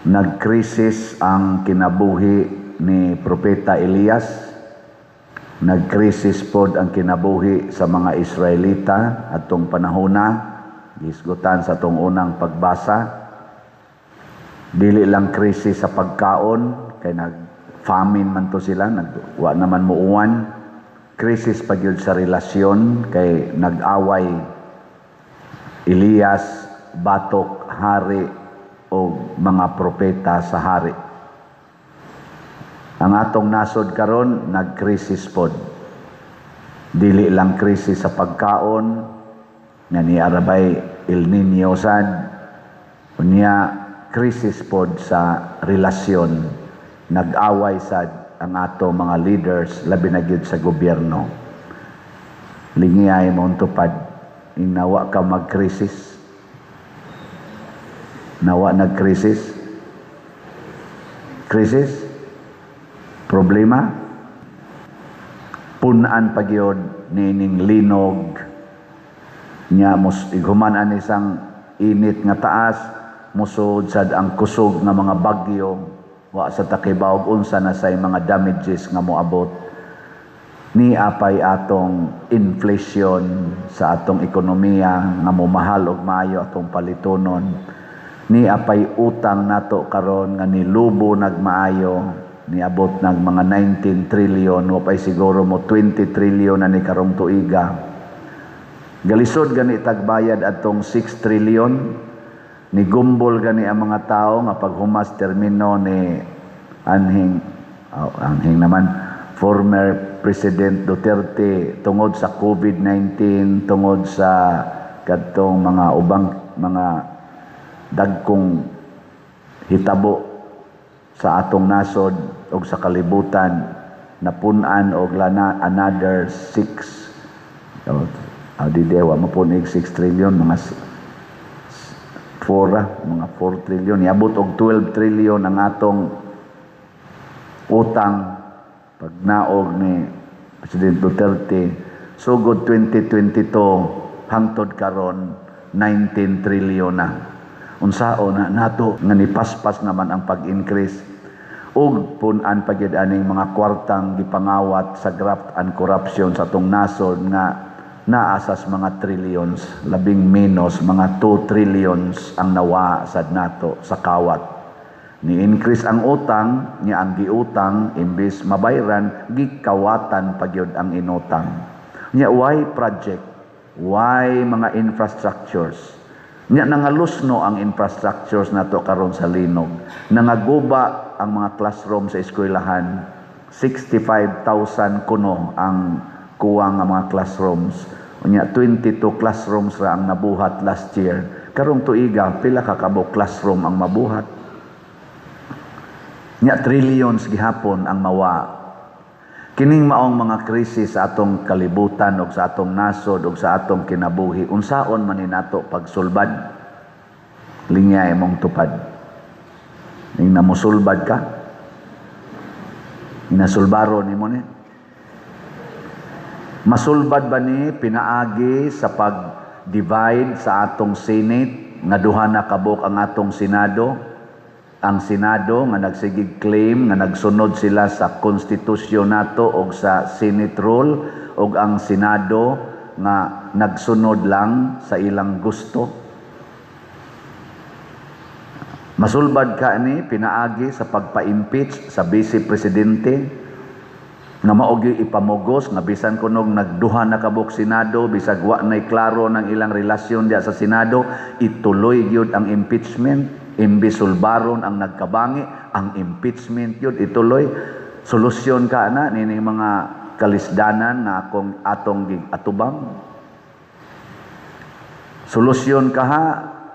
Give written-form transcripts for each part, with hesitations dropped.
Nagkrisis ang kinabuhi ni Propeta Elias. Nagkrisis pod ang kinabuhi sa mga Israelita atong panahona. Gisgutan sa atong unang pagbasa. Dili lang krisis sa pagkaon, kay nag-famine man to sila, wa naman muuwan. Krisis pa gyud sa relasyon, kay nag-away Elias, batok, hari, o mga propeta sa hari. Ang atong nasod karon nagkrisis pod. Dili lang krisis sa pagkaon, nga ni arabay El Nino sad, unya krisis pod sa relasyon. Nag-away sad ang ato mga leaders, labi na gyud sa gobyerno. Lingiyay mo tupad, inawa ka magkrisis. Nawa nagkrisis? Krisis? Problema? Punaan pagyod nining linog nya iguman an isang init nga taas, musod sad ang kusog nga mga bagyo, wa sa takibaw unsa na say mga damages nga moabot. Ni apay atong inflation sa atong ekonomiya nga momahal og maayo atong palitonon. Ni apay utang nato karon nga nilubo nagmaayo, niabot nag mga 19 trillion, wa pay siguro mo 20 trillion na ni karong tuiga. Galisod gani tagbayad atong 6 trillion, ni gumbol gani ang mga tao nga paghumas termino ni anhing naman former President Duterte tungod sa COVID-19, tungod sa kadtong mga ubang mga dagkong hitabo sa atong nasod o sa kalibutan, napunan og another 6 adidewa mapunig 6 trillion, mga 4 trillion, iabot og 12 trillion ang atong utang pag naog ni President Duterte. Sugod 2022 hangtod karon 19 trillion na. Unsao na nato nga nipaspas naman ang pag-increase ug punan pagyud aning mga kwartang gipangawat sa graft and corruption sa atong nasod nga naasas mga trillions, labing menos mga 2 trillions ang nawa sad nato sa kawat. Ni-increase ang utang, niya ang giutang imbis mabayran, gikawatan pagyud ang inutang. Nya why project, why mga infrastructures. Nya nangalusno ang infrastructures nato karon sa linog. Nangaguba ang mga classroom sa eskwelahan. 65,000 kuno ang kuwang nga mga classrooms. Nya 22 classrooms ra ang nabuhat last year. Karong tuiga pila ka kabo classroom ang mabuhat. Nya trillions gihapon ang mawa. Kining maong mga krisis sa atong kalibutan o sa atong nasod o sa atong kinabuhi, unsaon man ni nato pagsulbad? Linyay mong tupad. Ning namusulbad ka? Inasulbaro ni mo ni? Masulbad ba ni pinaagi sa pag-divide sa atong Senate, nga duha na kabuk ang atong Senado? Ang Senado nga nagsigig claim nga nagsunod sila sa konstitusyon nato o sa Senate rule, o ang Senado nga nagsunod lang sa ilang gusto. Masulbad ka ni pinaagi sa pagpa-impeach sa Vice Presidente nga maogi ipamugos nga bisan kunog nagduha na kabuk Senado, bisag wa nay klaro ng ilang relasyon diya sa Senado, ituloy gyud ang impeachment. Imbis sulbaron ang nagkabangi, ang impeachment yun ituloy. Solusyon ka na nining mga kalisdanan na akong atong atubang. Solusyon ka ha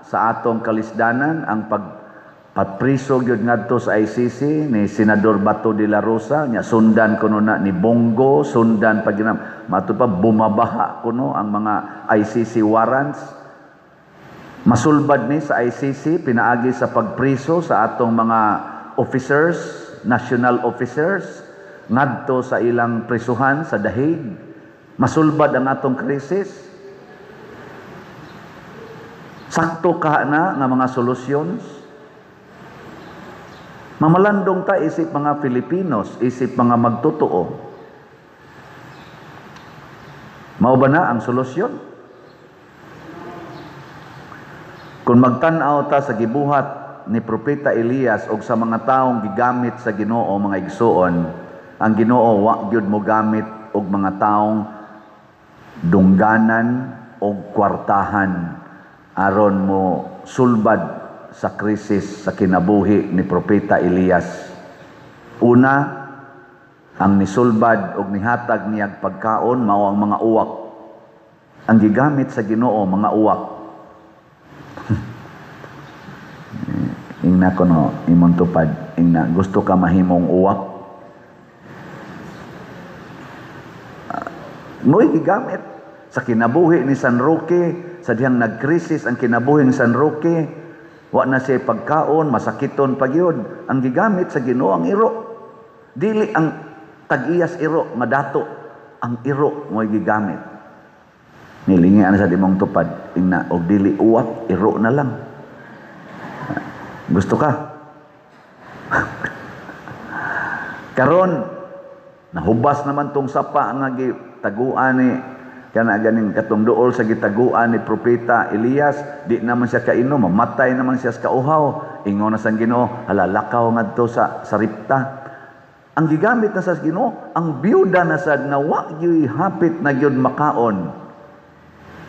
sa atong kalisdanan ang pagpapriso gyud ngadto sa ICC ni Senador Bato de la Rosa, nya sundan kuno na ni Bongo, sundan pag matud pa bumabaha kuno ang mga ICC warrants. Masulbad ni sa ICC pinaagi sa pagpriso sa atong mga officers, national officers ngadto sa ilang prisuhan sa dahig. Masulbad ang atong krisis. Sakto ka na nga mga solutions. Mamalandong ta isip mga Filipinos, isip mga magtotoo. Mao ba na ang solusyon? Kung magtan-aw ta sa gibuhat ni Propeta Elias o sa mga taong gigamit sa Ginoo mga igsoon, ang Ginoo wa gyud mo gamit og mga taong dungganan o kwartahan aron mo sulbad sa krisis sa kinabuhi ni Propeta Elias. Una, ang nisulbad o nihatag niyag pagkaon mao ang mga uwak. Ang gigamit sa Ginoo mga uwak. Ingna ko no, imong tupad. Ingna, gusto ka mahimong uwak? Mo'y gigamit sa kinabuhi ni San Roque, sa dihang nagkrisis ang kinabuhi ni San Roque. Wa na siya pagkaon, masakiton pagyod. Ang gigamit sa Ginoo ang iro. Dili ang tag-iyas iro, madato. Ang iro mo'y gigamit. Nilingi ana sa dimong tupad, ingna og dili uwat, iro na lang. Gusto ka? Karon nahubas naman tong sapa nga gitaguan ni kana ganing katong duol sa gitaguan ni Propeta Elias, di naman siya kainom, mamatay naman siya sa kauhaw. Ingon na sa Ginoo, halalakaw ngadto sa saripta. Ang gigamit na sa Ginoo, ang biyuda na sad nga wa gyud hapit na gyud makaon.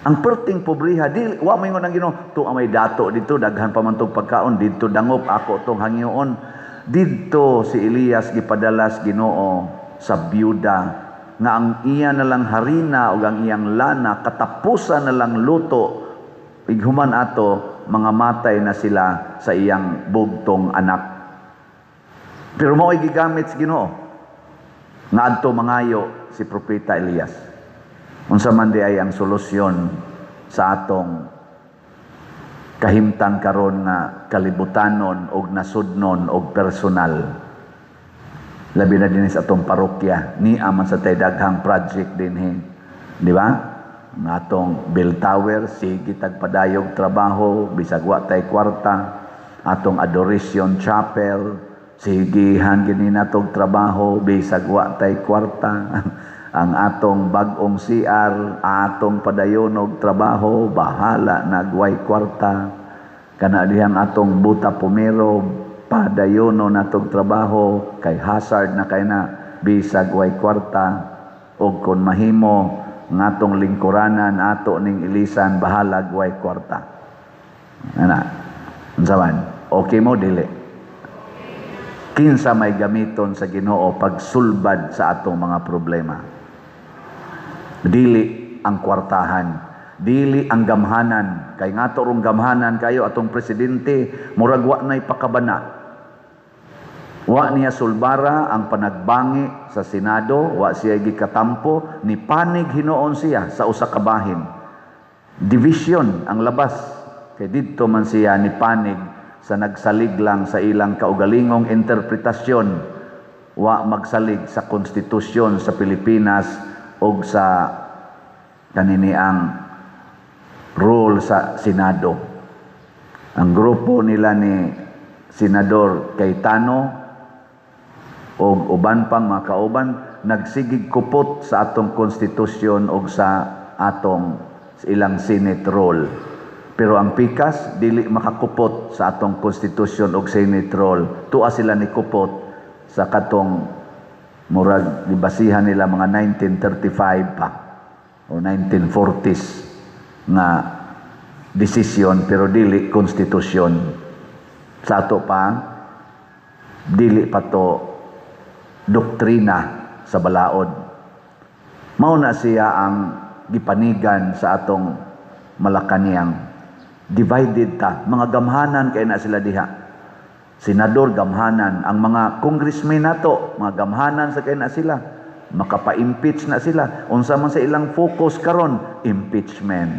Ang perting pobriha, di wa moingon ang Ginoo, to amay dato dito daghan pa man tong pagkaon, dito dangop ako tong hangyoon. Dito si Elias gipadalas Ginoo sa biyuda nga ang iya na lang harina o ang iyang lana katapusan na lang luto, ighuman ato mga matay na sila sa iyang bugtong anak. Pero mo'y gigamit sa Ginoo nga adto mangayo si Propeta Elias. Unsa man di ay ang solusyon sa atong kahimtang karon nga kalibutanon og nasudnon og personal. Labi na din sa atong parokya, ni aman sa tay daghang project din di ba? Nga atong bell tower, sige tagpadayog trabaho, bisag wa tay kwarta. Atong adoration chapel, sige hangin natong trabaho, bisag wa tay kwarta. Ang atong bag-ong CR, atong padayonog trabaho, bahala nagway kwarta. Kana dihang atong buta pumero, padayono natong trabaho, kay hazard na kay na, bisag way kwarta. O kung mahimo, ngatong lingkuranan, ato ning ilisan, bahalag way kwarta. Ana, unsaman? Okay mo, dili? Kinsa may gamiton sa Ginoo pagsulbad sa atong mga problema. Dili ang kwartahan, dili ang gamhanan. Kay nga rong gamhanan kayo atong presidente, murag wa nay pakabana. Wa niya sulbara ang panagbangi sa Senado, wa siya gikatampo, ni panig hinuon siya sa usa ka bahin. Division ang labas. Kay didto man siya ni panig sa nagsalig lang sa ilang kaugalingong interpretasyon, wa magsalig sa konstitusyon sa Pilipinas o sa kaniniang rule sa Senado. Ang grupo nila ni Senador Cayetano o uban pang mga kauban nagsigig kupot sa atong konstitusyon o sa atong ilang Senate role. Pero ang pikas dili makakupot sa atong konstitusyon o Senate role. Tuwa sila ni kupot sa katong murag gibasihan nila mga 1935 pa o 1940s nga desisyon pero dili konstitusyon. Sa ato pa dili pa to doktrina sa balaod. Mao na siya ang gipanigan sa atong Malacañang. Divided ta, mga gamhanan kay na sila diha. Senador gamhanan, ang mga congressmen nato, mga gamhanan sa kay na sila. Makapa-impeach na sila. Unsa man sa ilang focus karon, impeachment.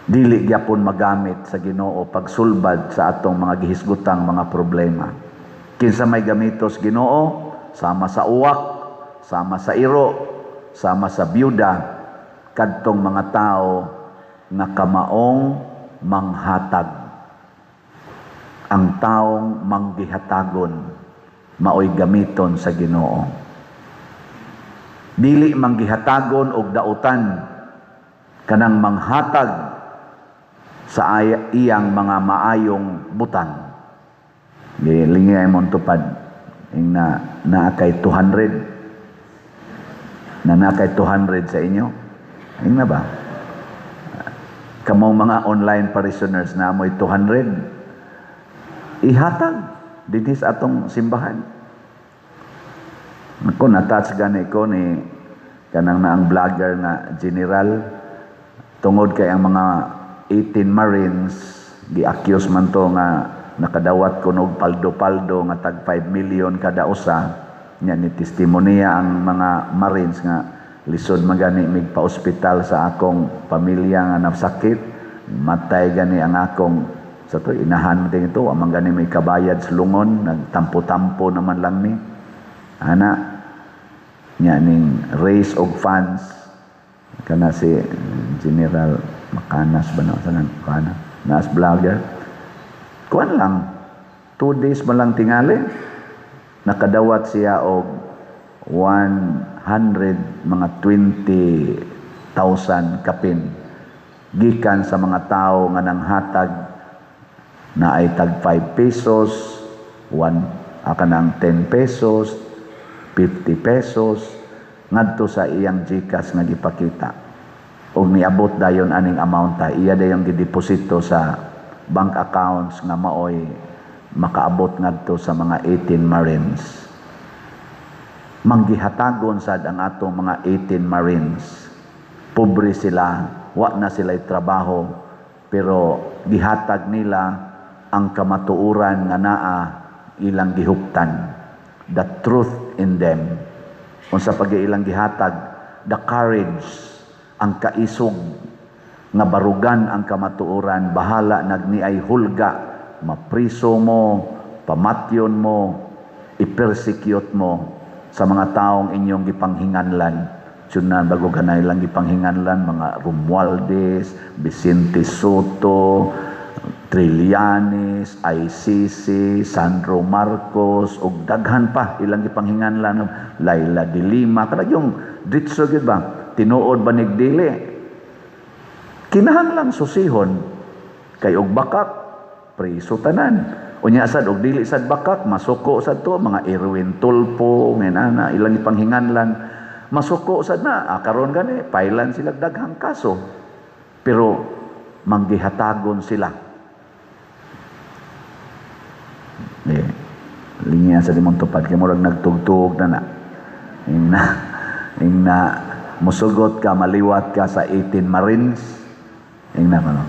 Dili gyapon magamit sa Ginoo pagsulbad sa atong mga gihisgutang mga problema. Kinsa may gamitos Ginoo, sama sa uwak, sama sa iro, sama sa byuda, kadtong mga tao nga kamaong manghatag. ang taong manggihatagon maoy gamiton sa Ginoo. Dili manggihatagon og dautan kanang manghatag sa iyang mga maayong butang. Gilingay mo tupad ing na kay 200 sa inyo. Ing na ba? Kamong mga online parishioners na amoy 200 ihatag dinhi sa atong simbahan. Ako na-touch gani ko ni kanang naang vlogger nga general tungod kay ang mga 18 Marines gi-accuse man to nga nakadawat kunog paldo-paldo nga tag 5 million kada usa. Nya ni testimonya ang mga Marines nga lisod magani mig pa-ospital sa akong pamilya nga nasakit, matay gani ang akong sa to inahan din ito amang gani may kabayad sa lungon, nagtampo-tampo naman lang ni ana nya ning raise og funds kana si General Makanas ba na sanan kana nas vlogger kuan lang 2 days man lang tingali nakadawat siya og 100 mga 20,000 kapin gikan sa mga tao nga nanghatag na ay tag 5 pesos 1 kanang 10 pesos 50 pesos ngadto sa iyang GCash nga gipakita og niabot dayon aning amount ta iya dayon gideposito sa bank accounts nga maoy makaabot ngadto sa mga 18 Marines. Manggihatagon sad ang atong mga 18 Marines. Pobre sila, wa na sila'y trabaho, pero gihatag nila ang kamatuoran nga naa ilang gihuptan. The truth in them. Unsa pag ilang gihatag, the courage, ang kaisog nga barugan ang kamatuoran, bahala nagniay hulga, mapriso mo, pamatyon mo, i-persecute mo sa mga taong inyong gipanghinganlan. Sunan bago ganay lang gipanghinganlan mga Romualdez, Vicente Soto, Trillanes, ICC, Sandro Marcos, ug daghan pa ilang gipanghinganlan, Laila de Lima, kada yung ditso gid ba, tinuod ba nigdili? Kinahanglan susihon kay og bakak priso tanan. Unya sad og dili sad bakak masuko sad to mga Erwin Tulfo, ngenana ilang gipanghinganlan, masuko sad na karon gani pailan sila daghang kaso. Pero manggihatagon sila. Linya sa dimong tupad kay murag nagtugtog na na musugot ka maliwat ka sa 18 Marines ingna pa no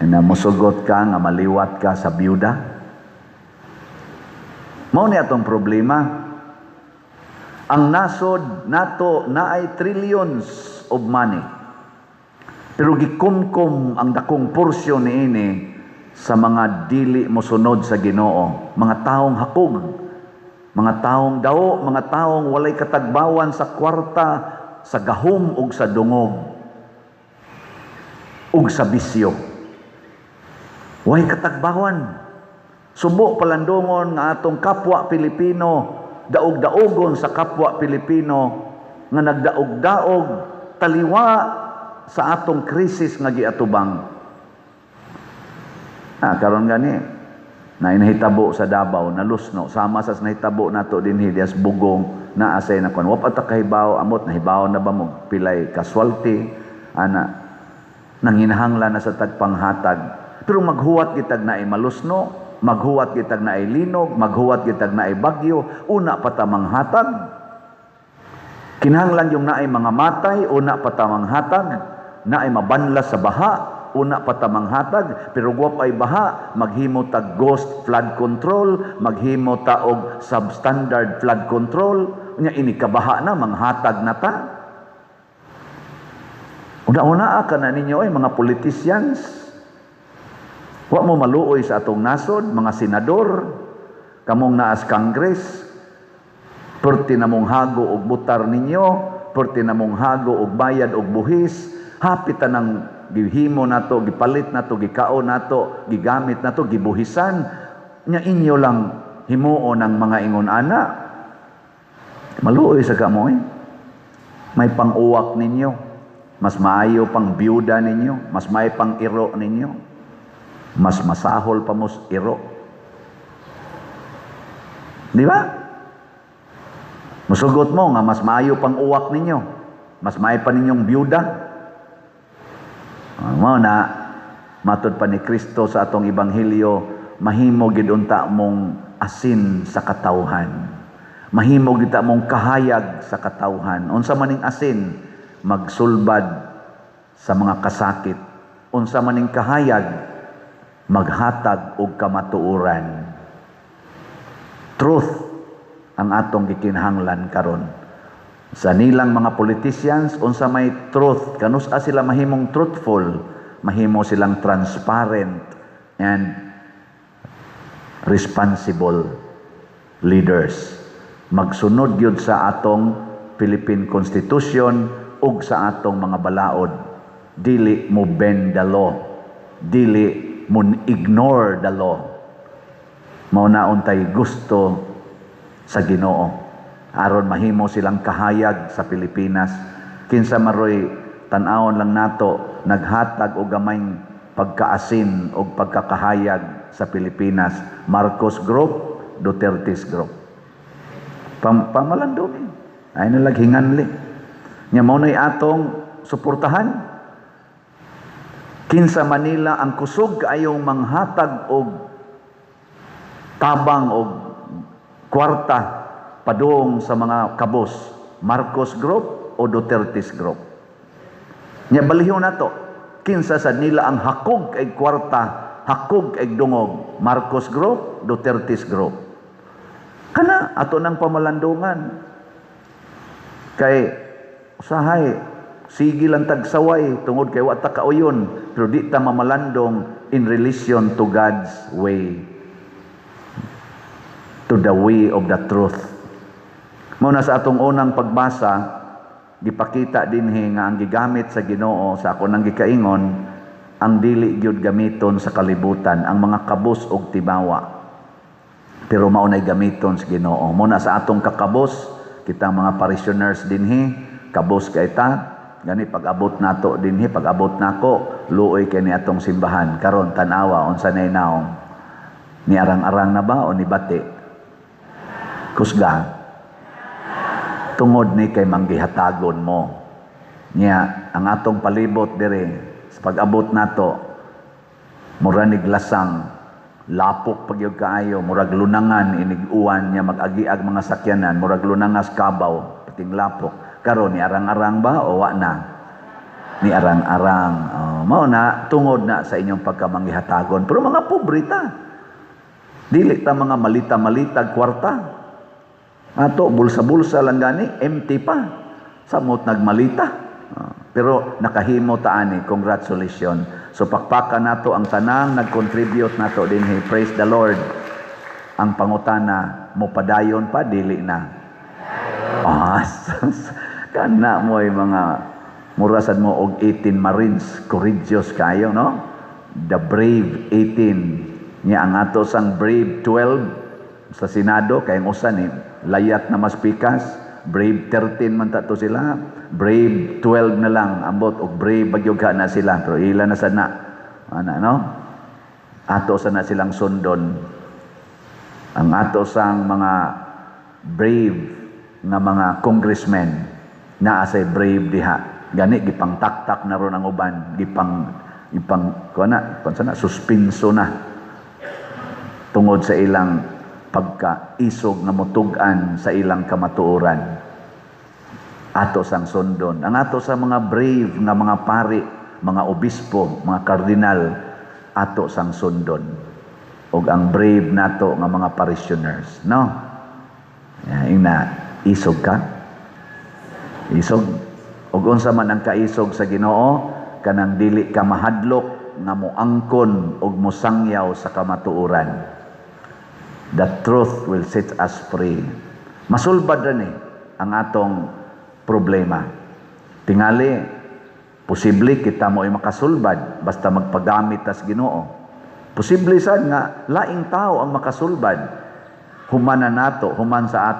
na musugot ka nga maliwat ka sa byuda mao ni atong problema ang nasod nato naay trillions of money pero gikumkum ang dakong porsyon niini sa mga dili mosunod sa Ginoo, mga taong hakog, mga taong daw, mga taong walay katagbawan sa kwarta, sa gahom ug sa dungog, ug sa bisyo. Walay katagbawan. Subo palandongon nga atong kapwa Pilipino, daog-daogon sa kapwa Pilipino, nga nagdaog-daog, taliwa sa atong krisis nga giatubang. Karon gani na inahitabo sa Davao nalusno sama sa nahitabo nato dinhi dias Bugong na asay na kon wa pa ta kahibaw amot nahibaw na ba mo pilay casualty ana nanginahanglan na sa tagpanghatag pero maghuwat gitag naay malusno maghuwat gitag naay linog maghuwat gitag naay bagyo una pa ta manghatag kinahanglan yung naay mga matay una pa ta manghatag naay mabanlas sa baha una pa ta manghatag pero guwap ay baha maghimo ta ghost flood control maghimo ta og substandard flood control unya ini kabaha na manghatag na ta una-una ka na ninyo ay mga politicians wa mo maluoy sa atong nasod mga senador kamong naas Congress perti na mong hago og butar ninyo perti na mong hago og bayad og buhis hapit ta ng gihimo nato, gipalit nato, gikaon nato, gigamit nato, gibuhisan, nya inyo lang himuo ng mga ingon ana. Maluoy sa kamoy. May pang-uwak ninyo. Mas maayo pang biyuda ninyo. Mas may pang iro ninyo. Mas masahol pa mo iro. Di ba? Musugot mo nga mas maayo pang uwak ninyo. Mas may pa ninyong biyuda. Mo na matud pa ni Kristo sa atong ebanghelyo, mahimo gid unta mong asin sa katawhan. Mahimo gid ta mong kahayag sa katawhan. Unsa maning asin magsulbad sa mga kasakit. Unsa maning kahayag maghatag og kamatuoran. Truth ang atong gikinahanglan karon. Sa nilang mga politicians, unsa may truth, kanus-a sila mahimong truthful, mahimo silang transparent and responsible leaders. Magsunod gyud sa atong Philippine Constitution ug sa atong mga balaod. Dili mo bend the law. Dili mo ignore the law. Mao na untay gusto sa Ginoo. Aron mahimo silang kahayag sa Pilipinas. Kinsa maroy tan-awon lang nato naghatag og gamayng pagkaasin o pagkakahayag sa Pilipinas. Marcos Group, Duterte's Group. Pamalandong ay nalaghinganli. Nya mao nay atong suportahan. Kinsa Manila ang kusog ayong manghatag og tabang og kwarta padung sa mga kabos, Marcos Group o Duterte's Group. Nya balihon nato, kinsa sad nila ang hakog kay kwarta, hakog kay dungog, Marcos Group, Duterte's Group. Kana ato nang pamalandungan. Kay usahay sige lang tagsaway tungod kay wa ta kauyon, pero di ta mamalandong in relation to God's way, to the way of the truth. Muna sa atong unang pagbasa, gipakita dinhi nga ang gigamit sa Ginoo sa ako nang gikaingon, ang dili gyud gamiton sa kalibutan, ang mga kabus og tibawa. Pero mao nay gamiton sa Ginoo. Muna sa atong kakabos, kitang mga parishioners dinhi, kabos kay ta, gani pag-abot nato dinhi, pag-abot nako, luoy kay ni atong simbahan. Karon tan-awa unsa nay naong? Ni arang-arang na ba o ni bati? Kusga. Tungod ni kay manggihatagon mo. Nya ang atong palibot dire sa pag-abot nato, muranig lasang, lapok pagyud kaayo, murag lunangan inig-uwan nya mag-agiag mga sakyanan, murag lunangas kabaw, pating lapok. Karon ni arang-arang ba o wa na? Ni arang-arang. Mao na tungod na sa inyong pagkamanggihatagon. Pero mga pobrita, dili ta mga malita-malitag kwarta. Ato bulsa-bulsa lang gani, empty pa. Samot nagmalita. Pero nakahimo ta ani, congratulations. So pakpakan nato ang tanang nag-contribute nato dinhi. Praise the Lord. Ang pangutana mo padayon pa dili na. Kana mo ay mga murasan mo og 18 Marines, courageous kayo, no? The brave 18. Nya ang ato sang brave 12 sa Senado kay ang usa ni layat na mas pikas, brave 13 man ta to sila, brave 12 na lang ambot og brave bagyog na sila, pero ila na sana ana, no? Ato sana silang sundon. Ang ato sang mga brave nga mga congressmen naa say brave diha, gani gipang taktak na ron ang uban, gipang kuana sana suspenso na tungod sa ilang pagkaisog na mutug-an sa ilang kamatuoran. Ato sang sundon. Ang ato sa mga brave nga mga pari, mga obispo, mga kardinal, ato sang sundon. Og ang brave nato nga mga parishioners, no? Ina isog ka. Isog. Og unsa man ang kaisog sa Ginoo, kanang dili ka mahadlok nga moangkon og mosangyaw sa kamatuoran. The truth will set us free. Masulbad rin ang atong problema. Tingali, Posible kita mo ay makasulbad basta magpagamit tas Ginoo. Posible sad nga laing tao ang makasulbad. Human na nato, human sa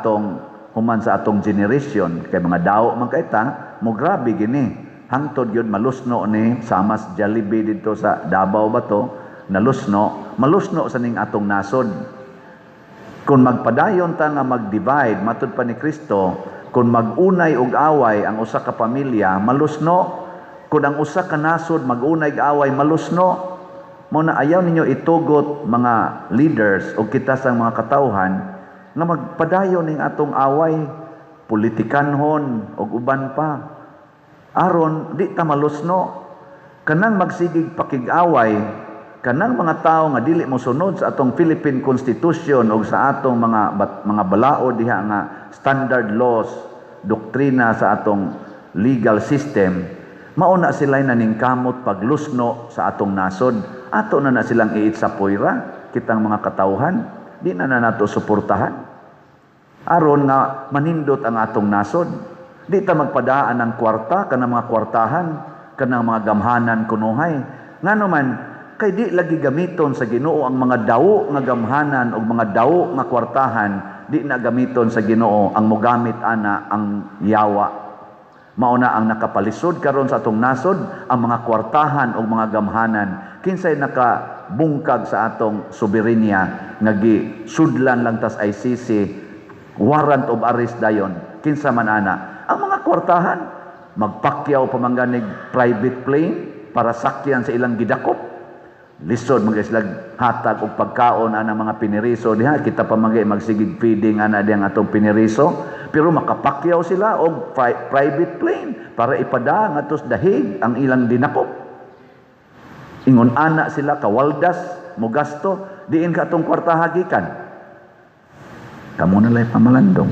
atong generation kay mga daw man kaita mo grabe gini. Hangtod yun malusno ni Samas Jollibee dito sa Davao ba to, malusno sa ning atong nasod. Kung magpadayon ta nga mag-divide matud pa ni Kristo, kung magunay og away ang usa ka pamilya, malusno. Kung ang usa ka nasod magunay og away, malusno. Mo na ayaw ninyo itugot mga leaders o kita sang mga katawhan nga magpadayon ning atong away, politikanhon og uban pa. Aron di ta malusno, kanang magsigig pakig-away, kanang mga tao nga dili mo sunod sa atong Philippine Constitution o sa atong mga balaod diha nga standard laws, doktrina sa atong legal system, mauna sila naningkamot paglusno sa atong nasod. Ato na silang iit sa puira, kitang mga katawhan, di na nato suportahan. Aron nga manindot ang atong nasod. Di ta magpadaan ng kwarta, kanang mga kwartahan, kanang mga gamhanan kunuhay. Nga naman, kay di lagi gamiton sa Ginoo ang mga dawo nga gamhanan o mga dawo nga kwartahan, di na gamiton sa Ginoo ang mogamit ana ang yawa. Mauna ang nakapalisod karon sa atong nasod, ang mga kwartahan o mga gamhanan, kinsay nakabungkag sa atong soberenya, nga gisudlan lang tas ICC, warrant of arrest dayon, kinsa man ana. Ang mga kwartahan, magpakyaw pamangganig private plane para sakyan sa ilang gidakop. Lisod mga sila hatag og pagkaon ana mga piniriso diha, kita pamangay magsigig feeding ana diyang atong piniriso, pero makapakyaw sila og private plane para ipada ngatos dahig ang ilang dinakop. Ingon ana sila kawaldas mo gasto diin ka atong kwarta hagikan. Kamo na lay pamalandong.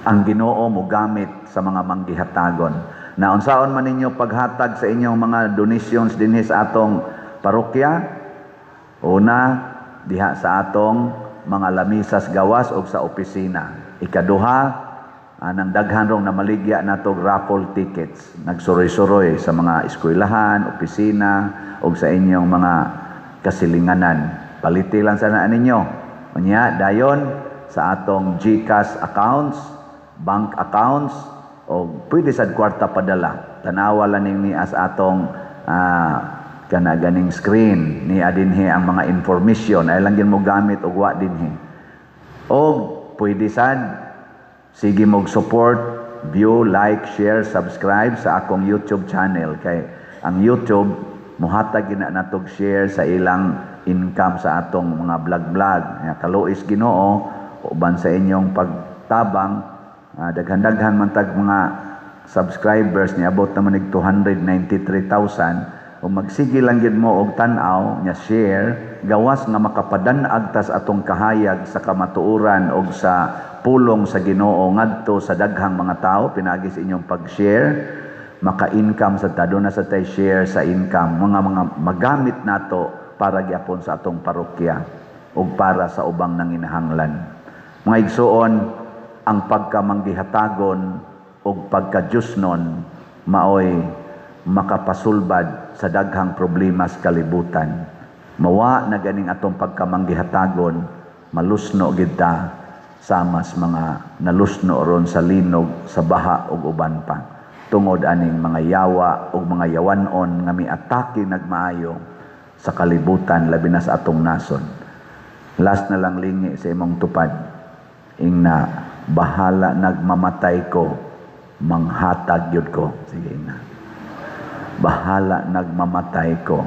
Ang Ginoo mo gamit sa mga manggihatagon. Na unsaon man ninyo paghatag sa inyong mga donations dinhi sa atong parokya, una diha sa atong mga lamisas gawas o sa opisina. Ikaduha, anang daghan rong na maligya nato raffle tickets. Nagsuroy-suroy sa mga eskwelahan, opisina o sa inyong mga kasilinganan. Paliti lang sana ninyo. Unya dayon sa atong GCash accounts, bank accounts, o pwede sad kwarta padala. Tanawa lang ni as atong ganing screen ni adinhi ang mga information ay lang mo gamit og wa dinhi. O pwede sad sige mog support, view, like, share, subscribe sa akong YouTube channel kay ang YouTube muhatag gina natog share sa ilang income sa atong mga vlog. Kaluis Ginoo uban sa inyong pagtabang. Daghan-daghan man tag mga subscribers ni abot naman nig 293,000 o magsige lang gid mo og tan-aw nya share gawas nga makapadan-ag tas atong kahayag sa kamatuoran og sa pulong sa Ginoo ngadto sa daghang mga tao pinagi sa inyong pag-share maka-income sa tado na sa tay share sa income mga magamit nato para gyapon sa atong parokya ug para sa ubang nanginahanglan. Mga igsuon, ang pagkamanggihatagon o pagkadyusnon maoy makapasulbad sa daghang problema sa kalibutan. Mawa na ganing atong pagkamanggihatagon, malusno gid ta samas mga nalusno ron sa linog, sa baha ug uban pa. Tungod aning mga yawa ug mga yawanon nga miatake nagmaayo sa kalibutan labi na sa atong nasod. Last na lang lingi sa imong tupad. Ingna bahala nagmamatay ko, manghatag yun ko. Sige na. Bahala nagmamatay ko.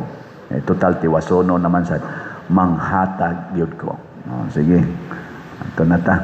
Total tiwasono naman sa manghatag yun ko. Sige. Ito na ta.